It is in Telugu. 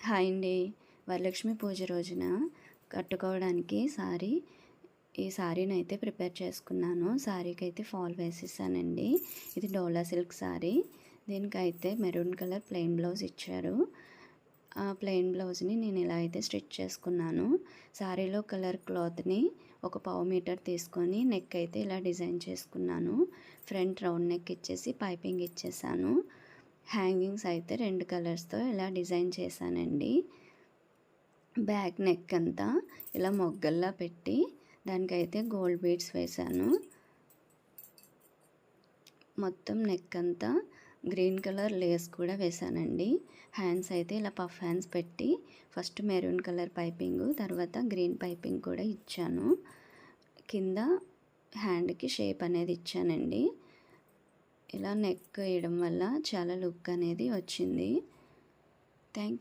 హాయ్ అండి. వరలక్ష్మి పూజ రోజున కట్టుకోవడానికి ఈ శారీనైతే ప్రిపేర్ చేసుకున్నాను. శారీకైతే ఫాల్ వేసేసానండి. ఇది డోలా సిల్క్ శారీ. దీనికైతే మెరూన్ కలర్ ప్లెయిన్ బ్లౌజ్ ఇచ్చారు. ఆ ప్లెయిన్ బ్లౌజ్ని నేను ఇలా అయితే స్టిచ్ చేసుకున్నాను. శారీలో కలర్ క్లాత్ని ఒక పావు మీటర్ తీసుకొని నెక్ అయితే ఇలా డిజైన్ చేసుకున్నాను. ఫ్రంట్ రౌండ్ నెక్ ఇచ్చేసి పైపింగ్ ఇచ్చేసాను. హ్యాంగింగ్స్ అయితే 2 కలర్స్తో ఇలా డిజైన్ చేశానండి. బ్యాక్ నెక్ అంతా ఇలా మొగ్గల్లా పెట్టి దానికైతే గోల్డ్ బీడ్స్ వేశాను. మొత్తం నెక్ అంతా గ్రీన్ కలర్ లేస్ కూడా వేశానండి. హ్యాండ్స్ అయితే ఇలా పఫ్ హ్యాండ్స్ పెట్టి ఫస్ట్ మెరూన్ కలర్ పైపింగ్, తర్వాత గ్రీన్ పైపింగ్ కూడా ఇచ్చాను. కింద హ్యాండ్కి షేప్ అనేది ఇచ్చానండి. ఇలా నెక్ వేయడం వల్ల చాలా లుక్ అనేది వచ్చింది. Thank you.